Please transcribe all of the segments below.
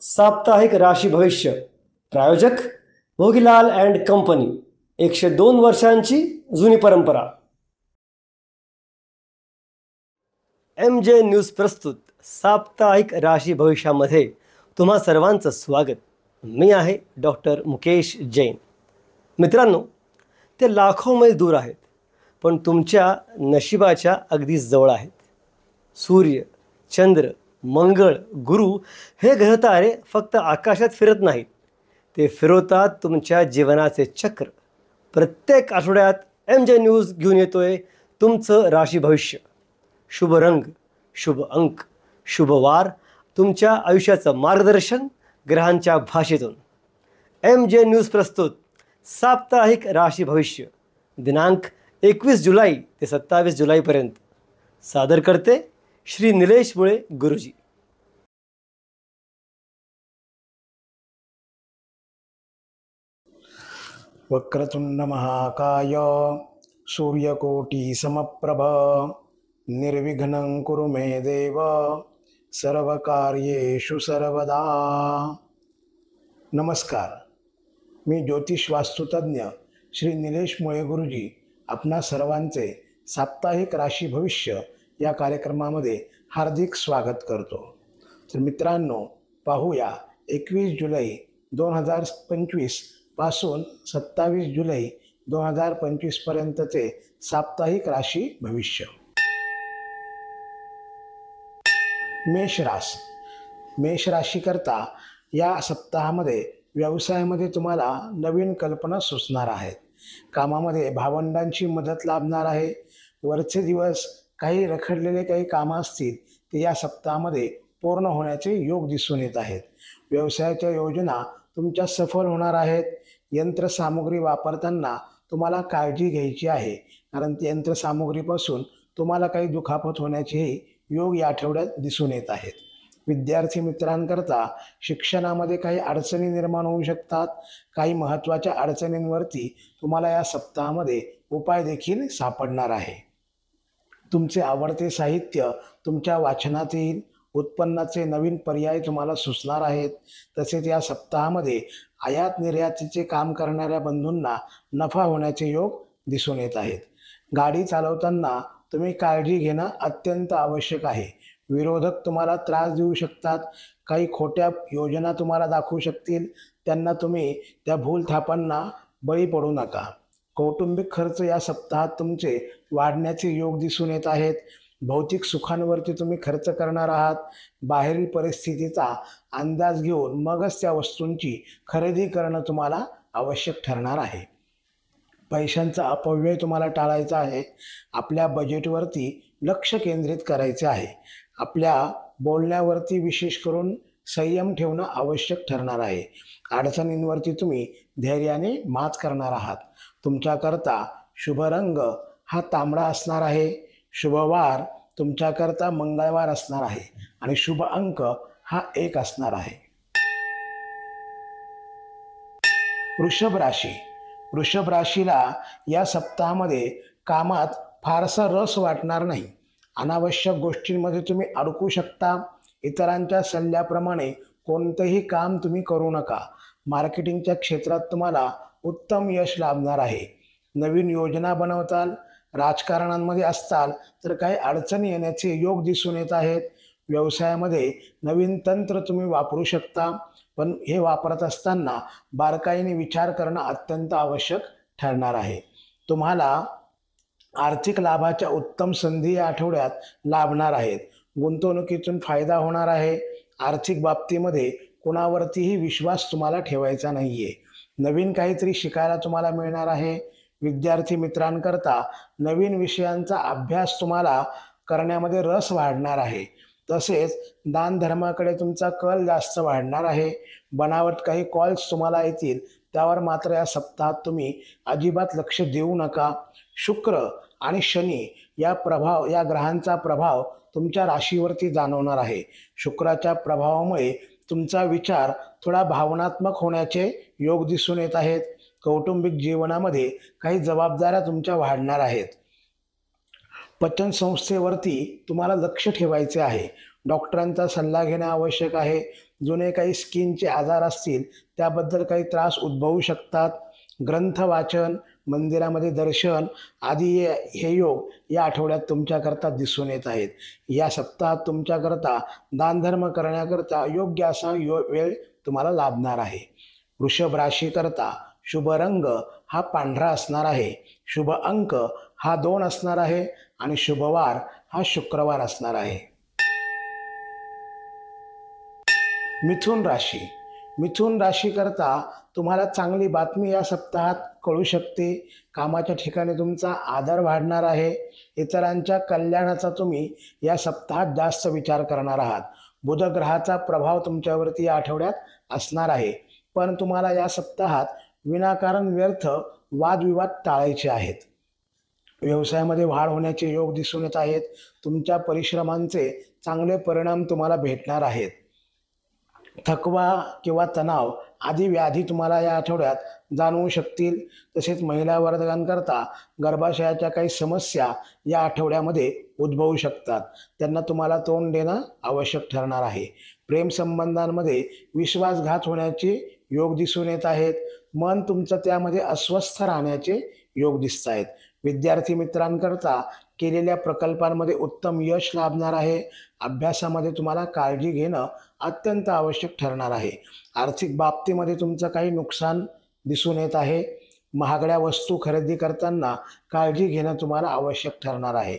साप्ताहिक राशी भविष्य प्रायोजक भोगीलाल अँड कंपनी 102 वर्षांची जुनी परंपरा. MJ न्यूज प्रस्तुत साप्ताहिक राशी भविष्यामध्ये तुम्हा सर्वांचं स्वागत. मी आहे डॉक्टर मुकेश जैन. मित्रांनो, ते लाखो मैल दूर आहेत पण तुमच्या नशिबाच्या अगदी जवळ आहेत. सूर्य, चंद्र, मंगळ, गुरु हे ग्रहतारे फक्त आकाशात फिरत नाहीत, ते फिरवतात तुमच्या जीवनाचे चक्र. प्रत्येक आठवड्यात MJ न्यूज घेऊन येतोय तुमचं राशी भविष्य. शुभ रंग, शुभ अंक, शुभ वार, तुमच्या आयुष्याचं मार्गदर्शन ग्रहांच्या भाषेतून. MJ न्यूज प्रस्तुत साप्ताहिक राशी भविष्य दिनांक 21 जुलै ते 27 जुलैपर्यंत. सादर करते श्री निलेश मुळे गुरुजी. वक्रतुंड महाकाय सूर्यकोटी समप्रभ निर्विघ्नं कुरु मे देव सर्वकार्येषु सर्वदा. नमस्कार, मी ज्योतिष वास्तुतज्ञ श्री निलेश मुळे गुरुजी आपणा सर्वांचे साप्ताहिक राशी भविष्य या कार्यक्रमामध्ये हार्दिक स्वागत करतो. तर मित्रांनो, पाहूया 21 जुलै 2025 पासून 27 जुलै 2025 पर्यंतचे साप्ताहिक राशी भविष्य. मेष राशीकरता या सप्ताहामध्ये व्यवसायामध्ये तुम्हाला नवीन कल्पना सुचणार आहेत. कामामध्ये भावंडांची मदत लाभणार आहे. वरचे दिवस काही रखडलेले काही कामं असतील ते या सप्ताहामध्ये पूर्ण होण्याचे योग दिसून येत आहेत. व्यवसायाच्या योजना तुमच्या सफल होणार आहेत. यंत्रसामुग्री वापरताना तुम्हाला काळजी घ्यायची आहे, कारण ती यंत्रसामुग्रीपासून तुम्हाला काही दुखापत होण्याचेही योग या आठवड्यात दिसून येत आहेत. विद्यार्थी मित्रांकरता शिक्षणामध्ये काही अडचणी निर्माण होऊ शकतात. काही महत्त्वाच्या अडचणींवरती तुम्हाला या सप्ताहामध्ये उपाय देखील सापडणार आहे. तुमचे आवडते साहित्य तुमच्या वाचनात येईल. उत्पन्नाचे नवीन पर्याय तुम्हाला सुचणार आहेत. तसेच या सप्ताहामध्ये आयात निर्यातीचे काम करणाऱ्या बंधूंना नफा होण्याचे योग दिसून येत आहेत. गाडी चालवताना तुम्ही काळजी घेणं अत्यंत आवश्यक आहे. विरोधक तुम्हाला त्रास देऊ शकतात. काही खोट्या योजना तुम्हाला दाखवू शकतील, त्यांना तुम्ही त्या भूलथापांना बळी पडू नका. कौटुंबिक खर्च या सप्ताहात तुमचे वाढण्याचे योग दिसून येत आहेत. भौतिक सुखांवरती तुम्ही खर्च करणार आहात. बाहेरील परिस्थितीचा अंदाज घेऊन मगच त्या वस्तूंची खरेदी करणं तुम्हाला आवश्यक ठरणार आहे. पैशांचा अपव्यय तुम्हाला टाळायचा आहे. आपल्या बजेटवरती लक्ष केंद्रित करायचे आहे. आपल्या बोलण्यावरती विशेष करून संयम ठेवणं आवश्यक ठरणार आहे. अडचणींवरती तुम्ही धैर्याने मात करणार आहात. तुमच्याकरता शुभ रंग हा तांबडा असणार आहे. शुभ वार तुमच्याकरता मंगळवार असणार आहे आणि शुभ अंक हा 1 असणार आहे. वृषभ राशीला या सप्ताहामध्ये कामात फारसा रस वाटणार नाही. अनावश्यक गोष्टींमध्ये तुम्ही अडकू शकता. इतरांच्या सल्ल्याप्रमाणे कोणतंही काम तुम्ही करू नका. मार्केटिंगच्या क्षेत्रात तुम्हाला उत्तम यश लाभणार आहे. नवीन योजना बनवताल. राजकारणांमध्ये असताल तर काही अडचणी येण्याचे योग दिसून येत आहेत. व्यवसायामध्ये नवीन तंत्र तुम्ही वापरू शकता, पण हे वापरत असताना बारकाईने विचार करणं अत्यंत आवश्यक ठरणार आहे. तुम्हाला आर्थिक लाभाच्या उत्तम संधी या आठवड्यात लाभणार आहेत. गुंतवणुकीतून फायदा होणार आहे. आर्थिक बाबतीमध्ये कोणावरतीही विश्वास तुम्हाला ठेवायचा नाही आहे. नवीन काहीतरी शिकायला तुम्हाला मिळणार आहे. विद्यार्थी मित्रांकरता नवीन विषयांचा अभ्यास तुम्हाला करण्यामध्ये रस वाढणार आहे. तसेच दानधर्माकडे तुमचा कल जास्त वाढणार आहे. बनावट काही कॉल्स तुम्हाला येतील, त्यावर मात्र या सप्ताहात तुम्ही अजिबात लक्ष देऊ नका. शुक्र आणि शनी या ग्रहांचा प्रभाव तुमच्या राशीवरती जाणवणार आहे. शुक्राच्या प्रभावामुळे तुमचा विचार थोडा भावनात्मक होण्याचे योग दिसून येत आहेत. कौटुंबिक जीवनामध्ये काही जबाबदाऱ्या तुमच्या वाढणार आहेत. पचनसंस्थेवरती तुम्हाला लक्ष ठेवायचे आहे. डॉक्टरांचा सल्ला घेणे आवश्यक आहे. जुने काही स्किनचे आजार असतील त्याबद्दल काही त्रास उद्भवू शकतात. ग्रंथ वाचन, मंदिरामध्ये दर्शन आदी हे योग या आठवड्यात तुमच्याकरता दिसून येत आहेत. या सप्ताहात तुमच्याकरता दानधर्म करण्याकरता योग्य असा वेळ तुम्हाला लाभणार आहे. वृषभ राशीकरता शुभ रंग हा पांढरा असणार आहे. शुभ अंक हा 2 असणार आहे आणि शुभवार हा शुक्रवार असणार आहे. मिथुन राशी. मिथुन राशीकरता तुम्हाला चांगली बातमी या सप्ताहात कळू शकते. कामाच्या ठिकाणी तुमचा आदर वाढणार आहे. इतरांच्या कल्याणाचा तुम्ही या सप्ताहात जास्त विचार करणार आहात. बुध ग्रहाचा प्रभाव तुमच्यावरती या आठवड्यात असणार आहे, पण तुम्हाला या सप्ताहात विनाकारण व्यर्थ वादविवाद टाळायचे आहेत. व्यवसायामध्ये वाढ होण्याचे योग दिसून येत आहेत. तुमच्या परिश्रमांचे चांगले परिणाम तुम्हाला भेटणार आहेत. थकवा किंवा तणाव आदी व्याधी तुम्हाला या आठवड्यात जाणवू शकतील. तसेच महिला वर्गांकरता गर्भाशयाच्या काही समस्या या आठवड्यामध्ये उद्भवू शकतात. त्यांना तुम्हाला तोंड देणं आवश्यक ठरणार आहे. प्रेमसंबंधांमध्ये विश्वासघात होण्याचे योग दिसून येत आहेत. मन तुमचं त्यामध्ये अस्वस्थ राहण्याचे योग दिसत आहेत. विद्यार्थी मित्रांकरता केलेल्या प्रकल्पांमध्ये उत्तम यश लाभणार आहे. अभ्यासामध्ये तुम्हाला काळजी घेणं अत्यंत आवश्यक ठरणार आहे. आर्थिक बाबतीमध्ये तुमचं काही नुकसान दिसून येत आहे. महागड्या वस्तू खरेदी करताना काळजी घेणं तुम्हाला आवश्यक ठरणार आहे.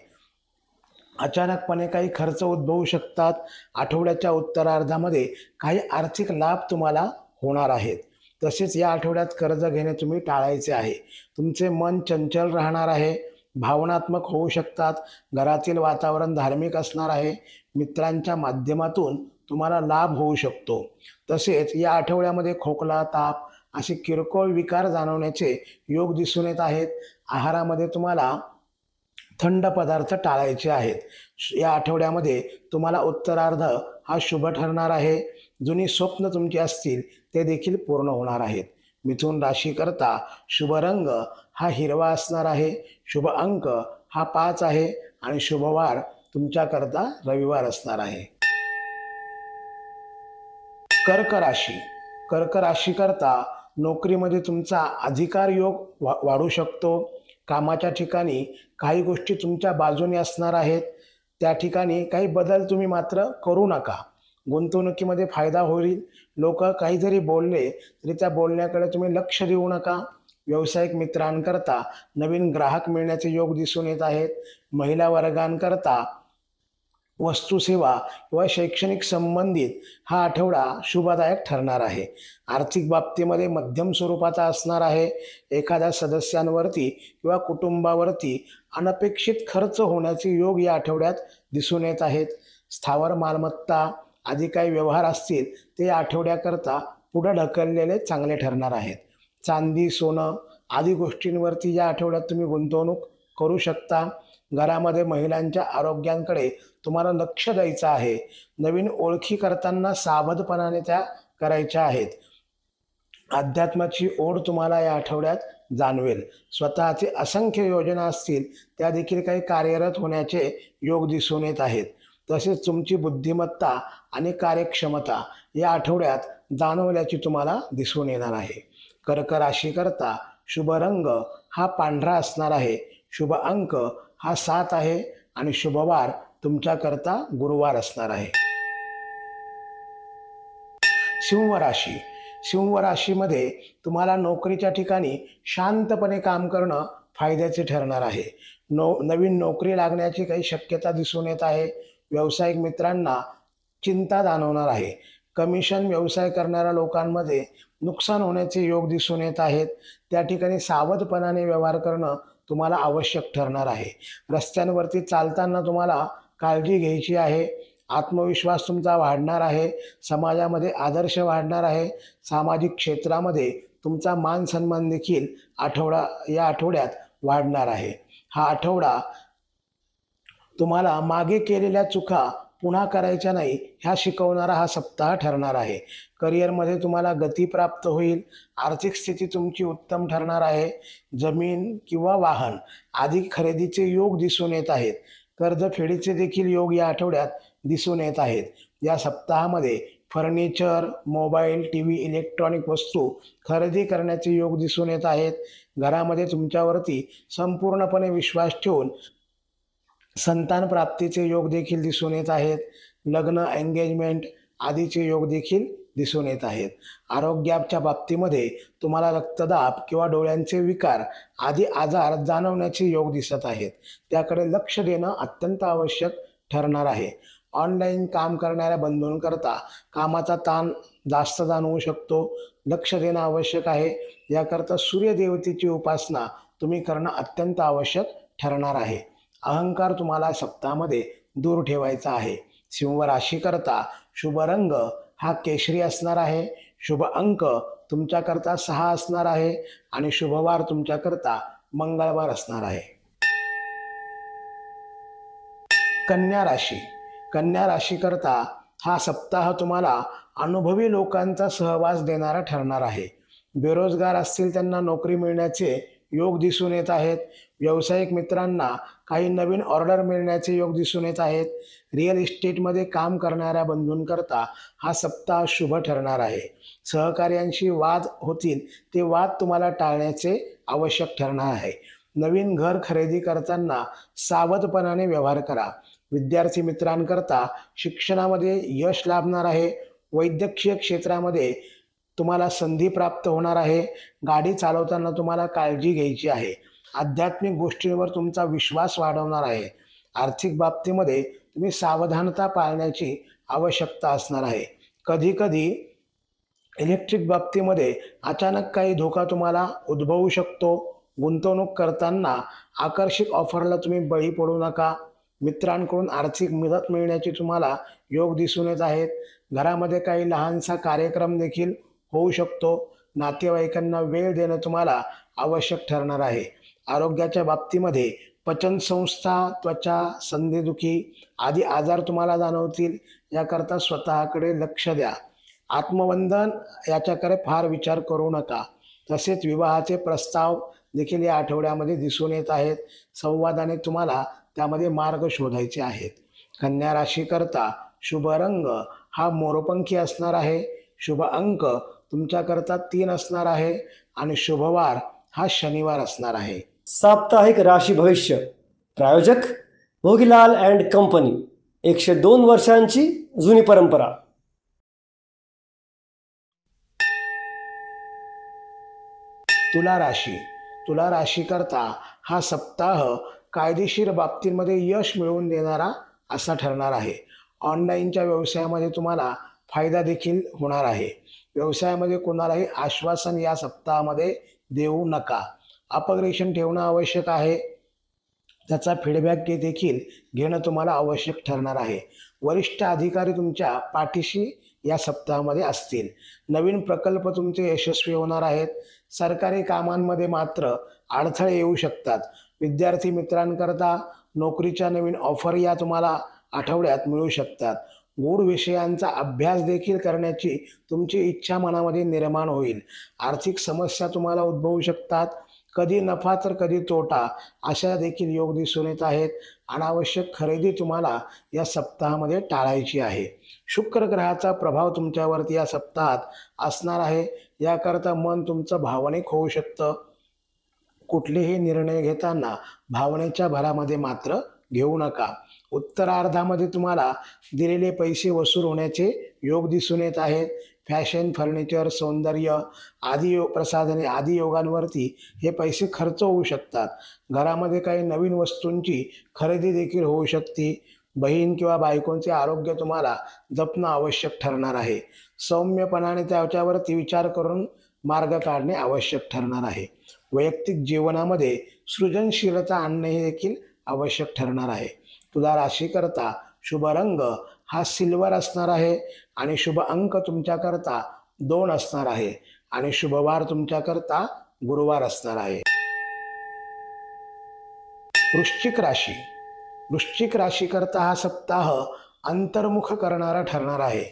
अचानकपणे काही खर्च उद्भवू शकतात. आठवड्याच्या उत्तरार्धामध्ये काही आर्थिक लाभ तुम्हाला होणार आहेत. तसेच या आठवड्यात कर्ज घेणे तुम्ही टाळायचे आहे. तुमचे मन चंचल राहणार आहे. भावनात्मक होऊ शकतात. घरातील वातावरण धार्मिक असणार आहे. मित्रांच्या माध्यमातून तुम्हाला लाभ होऊ शकतो. तसेच या आठवड्यामध्ये खोकला, ताप असे किरकोळ विकार जाणवण्याचे योग दिसून येत आहेत. आहारामध्ये तुम्हाला थंड पदार्थ टाळायचे आहेत. या आठवड्यामध्ये तुम्हाला उत्तरार्ध हा शुभ ठरणार आहे. जुनी स्वप्न तुमची असतील ते देखील पूर्ण होणार आहेत. मिथुन राशीकरता शुभ रंग हा हिरवा असणार आहे. शुभ अंक हा 5 आहे आणि शुभवार तुमच्याकरता रविवार असणार आहे. कर्क राशी. कर्क राशीकरता नोकरीमध्ये तुमचा अधिकार योग वाढू शकतो. कामाच्या ठिकाणी काही गोष्टी तुमच्या बाजूने असणार आहेत. त्या ठिकाणी काही बदल तुम्ही मात्र करू नका. गुंतवणुकीमध्ये फायदा होईल. लोक काही जरी बोलले तरी त्या बोलण्याकडे तुम्ही लक्ष देऊ नका. व्यावसायिक मित्रांकरता नवीन ग्राहक मिळण्याचे योग दिसून येत आहेत. महिला वर्गांकरता वस्तुसेवा किंवा शैक्षणिक संबंधित हा आठवडा शुभदायक ठरणार आहे. आर्थिक बाबतीमध्ये मध्यम स्वरूपाचा असणार आहे. एखाद्या सदस्यांवरती किंवा कुटुंबावरती अनपेक्षित खर्च होण्याचे योग या आठवड्यात दिसून येत आहेत. स्थावर मालमत्ता आदी काही व्यवहार असतील ते आठवड्याकरता पुढे ढकललेले चांगले ठरणार आहेत. चांदी, सोनं आदी गोष्टींवरती या आठवड्यात तुम्ही गुंतवणूक करू शकता. घरामध्ये महिलांच्या आरोग्यांकडे तुम्हाला लक्ष द्यायचं आहे. नवीन ओळखी करताना सावधपणाने त्या करायच्या आहेत. अध्यात्माची ओढ तुम्हाला या आठवड्यात जाणवेल. स्वतःचे असंख्य योजना असतील त्या देखील काही कार्यरत होण्याचे योग दिसून येत आहेत. तसेच तुमची बुद्धिमत्ता आणि कार्यक्षमता या आठवड्यात जाणवल्याची तुम्हाला दिसून येणार आहे. कर्क राशीकरता शुभ रंग हा पांढरा असणार आहे. शुभ अंक हा 7 आहे आणि शुभवार तुमच्याकरता गुरुवार असणार आहे. सिंह राशी. सिंह राशीमध्ये तुम्हाला नोकरीच्या ठिकाणी शांतपणे काम करणं फायद्याचे ठरणार आहे. नवीन नोकरी लागण्याची काही शक्यता दिसून येत आहे. व्यावसायिक मित्रांना चिंता जाणवणार आहे. कमिशन व्यवसाय करणाऱ्या लोकांमध्ये नुकसान होण्याचे योग दिसून येत आहेत. त्या ठिकाणी सावधपणाने व्यवहार करणं तुम्हाला आवश्यक ठरणार आहे. रस्त्यांवरती चालताना तुम्हाला काळजी घ्यायची आहे. आत्मविश्वास तुमचा वाढणार आहे. समाजामध्ये आदर्श वाढणार आहे. सामाजिक क्षेत्रामध्ये तुमचा मान सन्मान देखील या आठवड्यात वाढणार आहे. हा आठवडा तुम्हाला मागे केलेल्या चुका पुन्हा करायच्या नाही ह्या शिकवणारा हा सप्ताह ठरणार आहे. करिअरमध्ये तुम्हाला गती प्राप्त होईल. आर्थिक स्थिती तुमची उत्तम ठरणार आहे. जमीन किंवा वाहन आदी खरेदीचे योग दिसून येत आहेत. कर्जफेडीचे देखील योग या आठवड्यात दिसून येत आहेत. या सप्ताहामध्ये furniture, mobile, T V, electronic वस्तू खरेदी करण्याचे योग दिसून येत आहेत. घरामध्ये तुमच्यावरती संपूर्णपणे विश्वास ठेवून संतान प्राप्तीचे योग देखील दिसून येत आहेत. लग्न, एंगेजमेंट आदीचे योग देखील दिसून येत आहेत. आरोग्याच्या बाबतीमध्ये तुम्हाला रक्तदाब किंवा डोळ्यांचे विकार आदी आजार जाणवण्याचे योग दिसत आहेत. त्याकडे लक्ष देणं अत्यंत आवश्यक ठरणार आहे. ऑनलाईन काम करणाऱ्या बंधूंकरता कामाचा ताण जास्त जाणवू शकतो. लक्ष देणं आवश्यक आहे. याकरता सूर्यदेवतेची उपासना तुम्ही करणं अत्यंत आवश्यक ठरणार आहे. अहंकार तुम्हाला सप्ताहामध्ये दूर ठेवायचा आहे. सिंह राशीकरता शुभ रंग हा केशरी असणार आहे. शुभ अंक तुमच्याकरता 6 असणार आहे आणि शुभवार तुमच्याकरता मंगळवार असणार आहे. कन्या राशी. कन्या राशीकरता हा सप्ताह तुम्हाला अनुभवी लोकांचा सहवास देणारा ठरणार आहे. बेरोजगार असतील त्यांना नोकरी मिळण्याचे योग दिसून येत आहेत. व्यावसायिक मित्रांना काही नवीन ऑर्डर मिळण्याचे योग दिसून येत आहेत. रिअल इस्टेटमध्ये काम करणाऱ्या बंधूंकरता हा सप्ताह शुभ ठरणार आहे. सहकार्यांशी वाद होतील, ते वाद तुम्हाला टाळण्याचे आवश्यक ठरणार आहे. नवीन घर खरेदी करताना सावधपणाने व्यवहार करा. विद्यार्थी मित्रांकरता शिक्षणामध्ये यश लाभणार आहे. वैद्यकीय क्षेत्रामध्ये तुम्हाला संधी प्राप्त होणार आहे. गाडी चालवताना तुम्हाला काळजी घ्यायची आहे. आध्यात्मिक गोष्टींवर तुमचा विश्वास वाढवणार आहे. आर्थिक बाबतीमध्ये तुम्ही सावधानता पाळण्याची आवश्यकता असणार आहे. कधीकधी इलेक्ट्रिक बाबतीमध्ये अचानक काही धोका तुम्हाला उद्भवू शकतो. गुंतवणूक करताना आकर्षक ऑफरला तुम्ही बळी पडू नका. मित्रांकडून आर्थिक मदत मिळण्याची तुम्हाला योग दिसून येत आहेत. घरामध्ये काही लहानसा कार्यक्रम देखील होऊ शकतो. नातेवाईकांना वेळ देणं तुम्हाला आवश्यक ठरणार आहे. आरोग्याच्या बाबतीमध्ये पचनसंस्था, त्वचा, संधिदुखी आदी आजार तुम्हाला जाणवतील. याकरता स्वतःकडे लक्ष द्या. आत्मवंदन याच्याकडे फार विचार करू नका. तसेच विवाहाचे प्रस्ताव देखील या आठवड्यामध्ये दिसून येत आहेत. संवादाने तुम्हाला त्यामध्ये मार्ग शोधायचे आहेत. कन्या राशीकरता शुभ रंग हा मोरपंखी असणार आहे. शुभ अंक तुमच्याकरता 3 असणार आहे आणि शुभवार हा शनिवार असणार आहे. साप्ताहिक राशी भविष्य प्रायोजक भोगीलाल अँड कंपनी, 102 वर्षांची जुनी परंपरा. तुला राशी. तुला राशीकरता हा सप्ताह कायदेशीर बाबतींमध्ये यश मिळवून देणारा असा ठरणार आहे. ऑनलाईनच्या व्यवसायामध्ये तुम्हाला फायदा देखील होणार आहे. व्यवसायामध्ये कोणालाही आश्वासन या सप्ताहामध्ये देऊ नका. अपग्रेशन ठेवणं आवश्यक आहे. त्याचा फीडबॅक देखील घेणं तुम्हाला आवश्यक ठरणार आहे. वरिष्ठ अधिकारी तुमच्या पाठीशी या सप्ताहामध्ये असतील. नवीन प्रकल्प तुमचे यशस्वी होणार आहेत. सरकारी कामांमध्ये मात्र अडथळे येऊ शकतात. विद्यार्थी मित्रांकरता नोकरीच्या नवीन ऑफर या तुम्हाला आठवड्यात मिळू शकतात. गूढ विषयांचा अभ्यास देखील करण्याची तुमची इच्छा मनामध्ये निर्माण होईल. आर्थिक समस्या तुम्हाला उद्भवू शकतात. कधी नफा तर कधी तोटा अशा देखील योग दिसून येत आहेत. अनावश्यक खरेदी तुम्हाला या सप्ताहामध्ये टाळायची आहे. शुक्र ग्रहाचा प्रभाव तुमच्यावरती या सप्ताहात असणार आहे. याकरता मन तुमचं भावनिक होऊ शकतं. कुठलेही निर्णय घेताना भावनेच्या भरामध्ये मात्र घेऊ नका. उत्तरार्धामध्ये तुम्हाला दिलेले पैसे वसूल होण्याचे योग दिसून येत आहेत. फॅशन, फर्निचर, सौंदर्य आदी प्रसाधने आदी योगांवरती हे पैसे खर्च होऊ शकतात. घरामध्ये काही नवीन वस्तूंची खरेदी देखील होऊ शकते. बहीण किंवा बायकोंचे आरोग्य तुम्हाला जपणं आवश्यक ठरणार आहे. सौम्यपणाने त्याच्यावरती विचार करून मार्ग काढणे आवश्यक ठरणार आहे. वैयक्तिक जीवनामध्ये सृजनशीलता आणणे हे देखील आवश्यक ठरणार आहे. तुला राशीकरता शुभ रंग हा सिल्वर असणार आहे आणि शुभ अंक तुमच्याकरता 2 असणार आहे आणि शुभवार तुमच्याकरता गुरुवार असणार आहे. वृश्चिक राशी. वृश्चिक राशीकरता हा सप्ताह अंतर्मुख करणारा ठरणार आहे.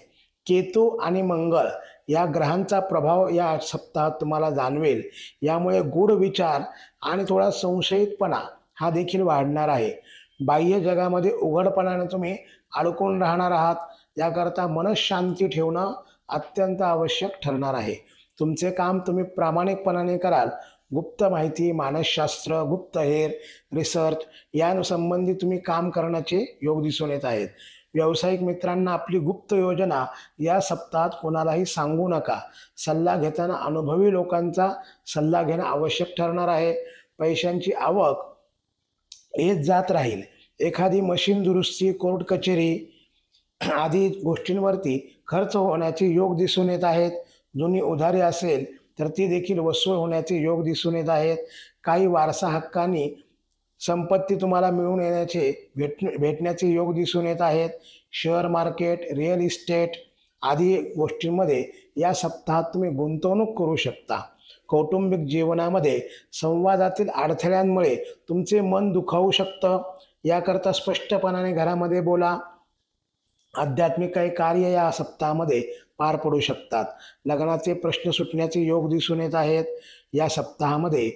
केतू आणि मंगळ या ग्रहांचा प्रभाव या सप्ताहात तुम्हाला जाणवेल. यामुळे गूढ विचार आणि थोडा संशयितपणा हा देखील वाढणार आहे. बाह्य जगामध्ये उघडपणाने तुम्ही अडकून राहणार आहात. याकरता मनशांती ठेवणं अत्यंत आवश्यक ठरणार आहे. तुमचे काम तुम्ही प्रामाणिकपणाने कराल. गुप्त माहिती, मानसशास्त्र, गुप्तहेर, रिसर्च यासंबंधी तुम्ही काम करण्याचे योग दिसून येत आहेत. व्यावसायिक मित्रांना आपली गुप्त योजना या सप्ताहात कोणालाही सांगू नका. सल्ला घेताना अनुभवी लोकांचा सल्ला घेणं आवश्यक ठरणार आहे. पैशांची आवक येत जात राहील. एखादी मशीन दुरुस्ती, कोर्ट कचेरी आदी गोष्टींवरती खर्च होण्याचे योग दिसून येत आहेत. जुनी उधारी असेल तर ती देखील वसूल होण्याचे योग दिसून येत आहेत. काही वारसा हक्कानी संपत्ती तुम्हाला मिळून भेटण्याचे योग दिसून येत आहेत. शेअर मार्केट, रिअल इस्टेट आदी गोष्टींमध्ये या सप्ताहात तुम्ही गुंतवणूक करू शकता. कौटुंबिक जीवनामध्ये संवादातील अडथळ्यांमुळे तुमचे मन दुखावू शकतं. याकरता स्पष्टपणाने घरामध्ये बोला. आध्यात्मिक काही कार्य या सप्ताहामध्ये पार पडू शकतात. लग्नाचे प्रश्न सुटण्याचे योग दिसून येत आहेत. या सप्ताहामध्ये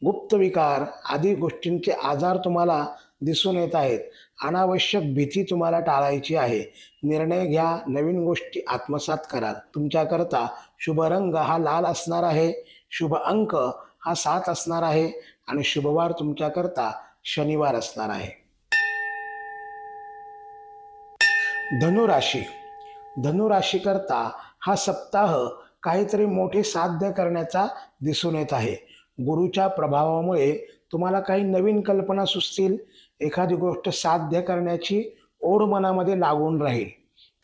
गुप्त विकार आदी गोष्टींचे आजार तुम्हाला दिसून येत आहेत. अनावश्यक भीती तुम्हाला टाळायची आहे. निर्णय घ्या, नवीन गोष्टी आत्मसात करा. तुमच्याकरता शुभ रंग हा लाल असणार आहे. शुभ अंक हा 7 असणार आहे आणि शुभवार तुमच्याकरता शनिवार असणार आहे. धनुराशी. धनुराशीकरता हा सप्ताह काहीतरी मोठे साध्य करण्याचा दिसून येत आहे. गुरुच्या प्रभावामुळे तुम्हाला काही नवीन कल्पना सुचतील. एखादी गोष्ट साध्य करण्याची ओढ मनामध्ये लागून राहील.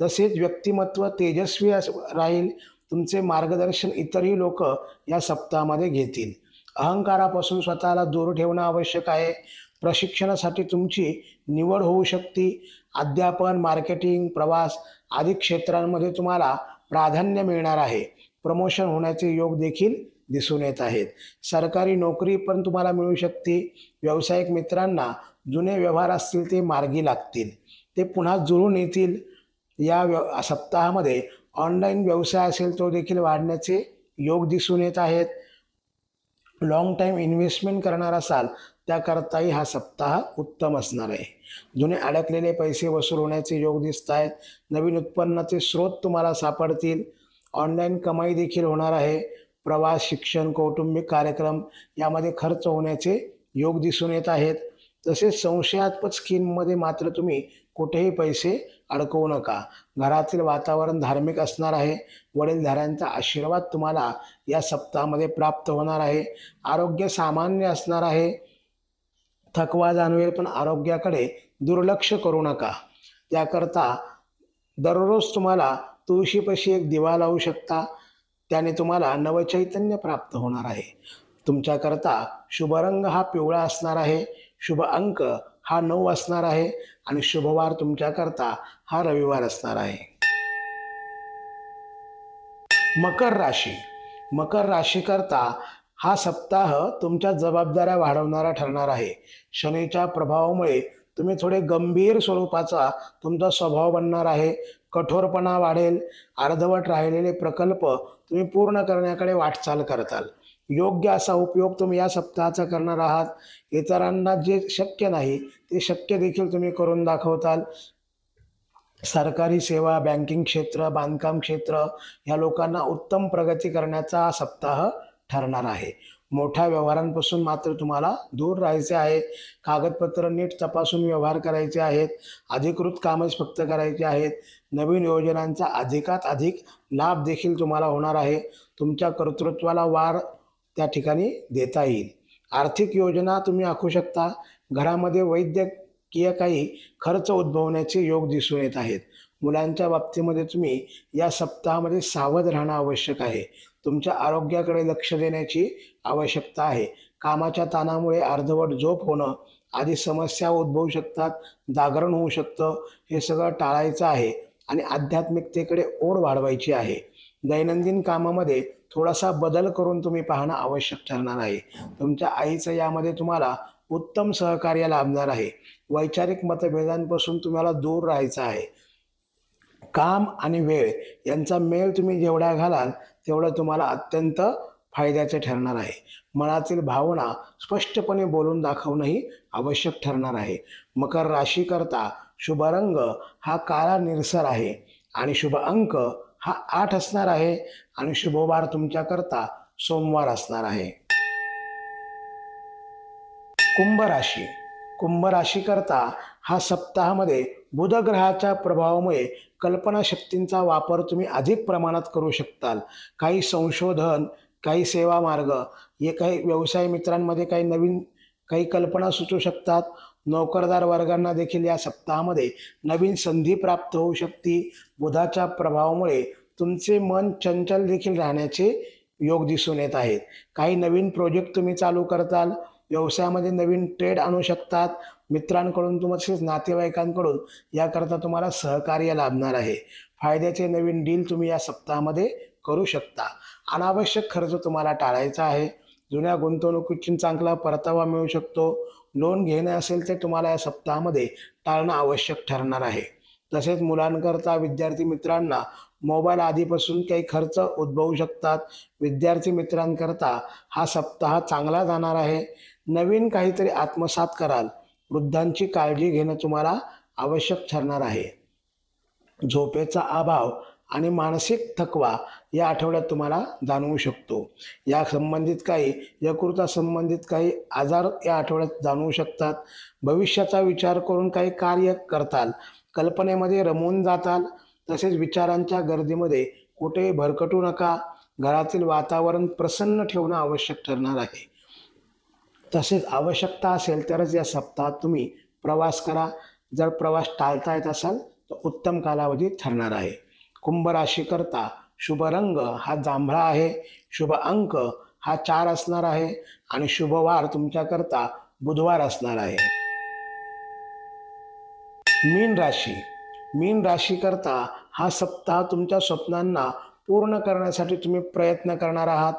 तसेच व्यक्तिमत्व तेजस्वी राहील. तुमचे मार्गदर्शन इतरही लोक या सप्ताहामध्ये घेतील. अहंकारापासून स्वतःला दूर ठेवणं आवश्यक आहे. प्रशिक्षणासाठी तुमची निवड होऊ शकते. अध्यापन, मार्केटिंग, प्रवास आदी क्षेत्रांमध्ये तुम्हाला प्राधान्य मिळणार आहे. प्रमोशन होण्याचे योग देखील दिसून येत आहेत. सरकारी नोकरी पण तुम्हाला मिळू शकते. व्यावसायिक मित्रांना जुने व्यवहार असतील ते मार्गी लागतील. ते पुन्हा जुळून येतील. या सप्ताहामध्ये ऑनलाईन व्यवसाय असेल तो देखील वाढण्याचे योग दिसून येत आहेत. लॉंग टाईम इन्व्हेस्टमेंट करणार असाल त्याकरताही हा सप्ताह उत्तम असणार आहे. जुने अडकलेले पैसे वसूल होण्याचे योग दिसत आहेत. नवीन उत्पन्नाचे स्रोत तुम्हाला सापडतील. ऑनलाईन कमाई देखील होणार आहे. प्रवास, शिक्षण, कौटुंबिक कार्यक्रम यामध्ये खर्च होण्याचे योग दिसून येत आहेत. तसेच संशयास्पद स्कीममध्ये मात्र तुम्ही कुठेही पैसे अडकवू नका. घरातील वातावरण धार्मिक असणार आहे. वडीलधाऱ्यांचा आशीर्वाद तुम्हाला या सप्ताहामध्ये प्राप्त होणार आहे. आरोग्य सामान्य असणार आहे. थकवा जाणवेल पण आरोग्याकडे दुर्लक्ष करू नका. त्याकरता दररोज तुम्हाला तुळशीपाशी एक दिवा लावू शकता. त्याने तुम्हाला नवचैतन्य प्राप्त होणार आहे. तुमच्याकरता शुभ रंग हा पिवळा असणार आहे. शुभ अंक हा 9 असणार आहे आणि शुभवार तुमच्याकरता हा रविवार असणार आहे. मकर राशी. मकर राशीकरता हा सप्ताह तुमच्या जबाबदाऱ्या वाढवणारा ठरणार आहे. शनीच्या प्रभावामुळे तुम्ही थोडे गंभीर स्वरूपाचा तुमचा स्वभाव बनणार आहे. कठोरपणा वाढेल. अर्धवट राहिलेले प्रकल्प तुम्ही पूर्ण करण्याकडे वाटचाल करताल. योग्य असा उपयोग तुम्ही या सप्ताहाचा करणार आहात. इतरांना जे शक्य नाही ते शक्य देखील तुम्ही करून दाखवताल. सरकारी सेवा, बँकिंग क्षेत्र, बांधकाम क्षेत्र या लोकांना उत्तम प्रगती करण्याचा हा सप्ताह ठरणार आहे. मोठ्या व्यवहारांपासून मात्र तुम्हाला दूर राहायचे आहे. कागदपत्र नीट तपासून व्यवहार करायचे आहेत. अधिकृत कामच फक्त करायचे आहेत. नवीन योजनांचा अधिकात अधिक लाभ देखील तुम्हाला होणार आहे. तुमच्या कर्तृत्वाला वार त्या ठिकाणी देता येईल. आर्थिक योजना तुम्ही आखू शकता. घरामध्ये वैद्यकीय काही खर्च उद्भवण्याचे योग दिसून येत आहेत. मुलांच्या बाबतीमध्ये तुम्ही या सप्ताहामध्ये सावध राहणं आवश्यक आहे. तुमच्या आरोग्याकडे लक्ष देण्याची आवश्यकता आहे. कामाच्या ताणामुळे अर्धवट झोप होणं आदी समस्या उद्भवू शकतात. जागरण होऊ शकतं. हे सगळं टाळायचं आहे आणि आध्यात्मिकतेकडे ओढ वाढवायची आहे. दैनंदिन कामामध्ये थोडासा बदल करून तुम्ही पाहणं आवश्यक ठरणार आहे. तुमच्या आईचं यामध्ये तुम्हाला उत्तम सहकार्य लाभणार आहे. वैचारिक मतभेदांपासून तुम्हाला दूर राहायचं आहे. काम आणि वेळ यांचा मेळ तुम्ही जेवढा घालाल तेवढं तुम्हाला अत्यंत फायद्याचे ठरणार आहे. मनातील भावना स्पष्टपणे बोलून दाखवणंही आवश्यक ठरणार आहे. मकर राशीकरता शुभ रंग हा काळा निळसर आहे. आणि शुभ अंक हा 8 असणार आहे आणि शुभवार तुमच्याकरता सोमवार असणार आहे. कुंभ राशी. कुंभ राशीकरता हा सप्ताहामध्ये बुध ग्रहाच्या प्रभावामुळे कल्पनाशक्तींचा वापर तुम्ही अधिक प्रमाणात करू शकताल. काही संशोधन, काही सेवा मार्ग, हे काही व्यवसाय मित्रांमध्ये काही नवीन काही कल्पना सुचू शकतात. नोकरदार वर्गांना देखील या सप्ताहामध्ये नवीन संधी प्राप्त होऊ शकते. बुधाच्या प्रभावामुळे तुमचे मन चंचल देखील राहण्याचे योग दिसून येत आहेत. काही नवीन प्रोजेक्ट तुम्ही चालू करताल. व्यवसायामध्ये नवीन ट्रेड आणू शकतात. मित्रांकडून तसेच नातेवाईकांकडून याकरता तुम्हाला सहकार्य लाभणार आहे. फायद्याचे नवीन डील तुम्ही या सप्ताहामध्ये करू शकता. अनावश्यक खर्च तुम्हाला टाळायचा आहे. जुन्या गुंतवणुकीची चांगला परतावा मिळू शकतो. लोन घेणे असेल तर तुम्हाला या सप्ताहामध्ये टाळणं आवश्यक ठरणार आहे. तसेच मुलांकरता विद्यार्थी मित्रांना मोबाईल आधीपासून काही खर्च उद्भवू शकतात. विद्यार्थी मित्रांकरता हा सप्ताह चांगला जाणार आहे. नवीन काहीतरी आत्मसात कराल. वृद्धांची काळजी घेणं तुम्हाला आवश्यक ठरणार आहे. झोपेचा अभाव आणि मानसिक थकवा या आठवड्यात तुम्हाला जाणवू शकतो. या संबंधित काही यकृतासंबंधित काही आजार या आठवड्यात जाणवू शकतात. भविष्याचा विचार करून काही कार्य करताल. कल्पनेमध्ये रमून जाताल. तसेच विचारांच्या गर्दीमध्ये कुठेही भरकटू नका. घरातील वातावरण प्रसन्न ठेवणं आवश्यक ठरणार आहे. तसेच आवश्यकता असेल तरच या सप्ताहात तुम्ही प्रवास करा. जर प्रवास टाळता येत असाल तर उत्तम कालावधी ठरणार आहे. कुंभ राशीकरता शुभ रंग हा जांभळा आहे. शुभ अंक हा 4 असणार आहे आणि शुभवार तुमच्याकरता बुधवार असणार आहे. मीन राशी. मीन राशीकरता हा सप्ताह तुमच्या स्वप्नांना पूर्ण करण्यासाठी तुम्ही प्रयत्न करणार आहात.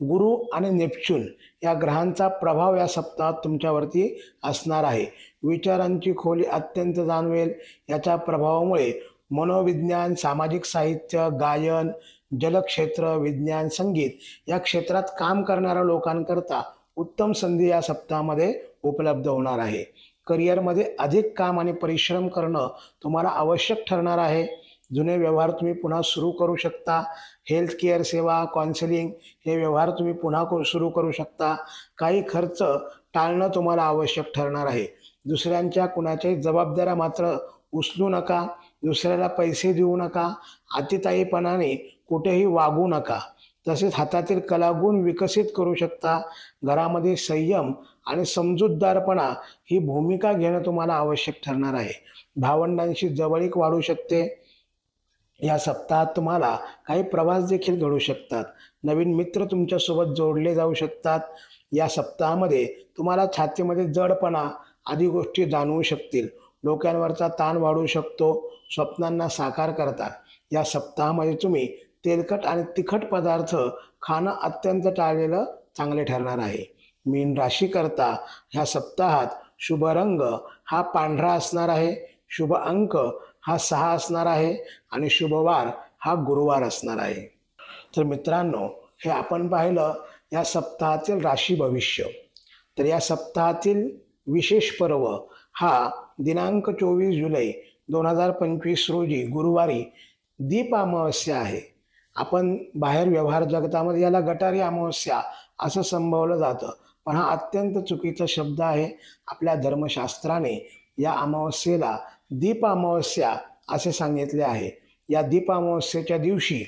गुरु आणि नेपच्यून या ग्रहांचा प्रभाव या सप्ताहात तुमच्यावरती असणार आहे. विचारांची खोली अत्यंत जाणवेल. याच्या प्रभावामुळे मनोविज्ञान, सामाजिक साहित्य, गायन, जलक्षेत्र, विज्ञान, संगीत या क्षेत्रात काम करणाऱ्या लोकांकरता उत्तम संधी या सप्ताहामध्ये उपलब्ध होणार आहे. करिअरमध्ये अधिक काम आणि परिश्रम करणं तुम्हाला आवश्यक ठरणार आहे. जुने व्यवहार तुम्ही पुन्हा सुरू करू शकता. हेल्थ केअर सेवा, काउन्सिलिंग हे व्यवहार तुम्ही पुन्हा सुरू करू शकता. काही खर्च टाळणं तुम्हाला आवश्यक ठरणार आहे. दुसऱ्यांच्या कुणाच्याही जबाबदाऱ्या मात्र उचलू नका. दुसऱ्याला पैसे देऊ नका. अतिताईपणाने कुठेही वागू नका. तसेच हातातील कलागुण विकसित करू शकता. घरामध्ये संयम आणि समजूतदारपणा ही भूमिका घेणं तुम्हाला आवश्यक ठरणार आहे. भावंडांशी जवळीक वाढू शकते. या सप्ताहात तुम्हाला काही प्रवास देखील घडू शकतात. नवीन मित्र तुमच्यासोबत जोडले जाऊ शकतात. या सप्ताहामध्ये तुम्हाला छातीमध्ये जडपणा आदी गोष्टी जाणवू शकतील. डोक्यांवरचा ताण वाढू शकतो. स्वप्नांना साकार करतात. या सप्ताहामध्ये तुम्ही तेलकट आणि तिखट पदार्थ खाणं अत्यंत टाळलेलं चांगले ठरणार आहे. मीन राशीकरता ह्या सप्ताहात शुभ रंग हा पांढरा असणार आहे. शुभ अंक हा 6 असणार आहे आणि शुभवार हा गुरुवार असणार आहे. तर मित्रांनो, हे आपण पाहिलं या सप्ताहातील राशी भविष्य. तर या सप्ताहातील विशेष पर्व हा दिनांक 24 जुलै 2025 रोजी गुरुवारी दीप अमावस्या आहे. आपण बाहेर व्यवहार जगतामध्ये याला गटारी अमावस्या असं संबोधलं जातं, पण हा अत्यंत चुकीचा शब्द आहे. आपल्या धर्मशास्त्राने या अमावस्येला दीप अमावस्या असे सांगितले आहे. या दीप अमावस्येच्या दिवशी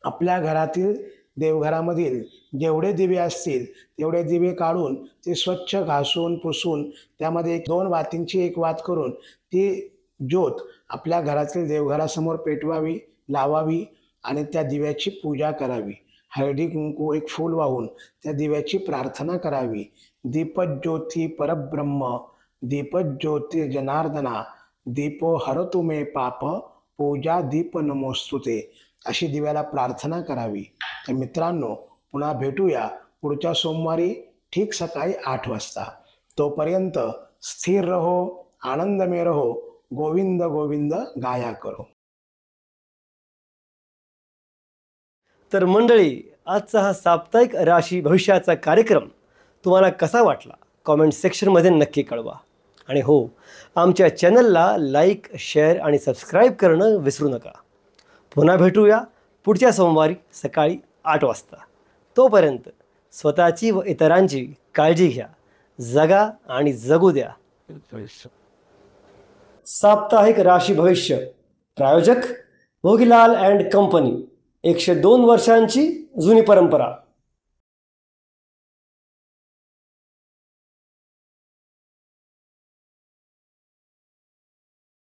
आपल्या घरातील देवघरामधील जेवढे दिवे असतील तेवढे दिवे काढून ते स्वच्छ घासून पुसून त्यामध्ये 2 वातींची एक वात करून ती ज्योत आपल्या घरातील देवघरासमोर पेटवावी, लावावी आणि त्या दिव्याची पूजा करावी. हळदी कुंकू एक फूल वाहून त्या दिव्याची प्रार्थना करावी. दीपज्योती परब्रह्म, दीपज्योती जनार्दना, दीपो हरतु मे पाप, पूजा दीप नमोस्तुते अशी दिव्याला प्रार्थना करावी. तर मित्रांनो, पुन्हा भेटूया पुढच्या सोमवारी ठीक सकाळी 8 वाजता. तोपर्यंत स्थिर रहो, आनंद में रहो, गोविंद गोविंद गाया करो. तर मंडळी, आजचा हा साप्ताहिक राशी भविष्याचा कार्यक्रम तुम्हाला कसा वाटला कॉमेंट सेक्शनमध्ये नक्की कळवा. आणि हो, आमच्या चॅनलला लाईक, शेअर आणि सबस्क्राईब करणं विसरू नका. पुन्हा भेटूया पुढच्या सोमवारी सकाळी 8 वाजता. तोपर्यंत स्वतःची व इतरांची काळजी घ्या. जगा आणि जगू द्या. साप्ताहिक राशी भविष्य प्रायोजक भोगीलाल अँड कंपनी. 102 वर्षांची जुनी परंपरा.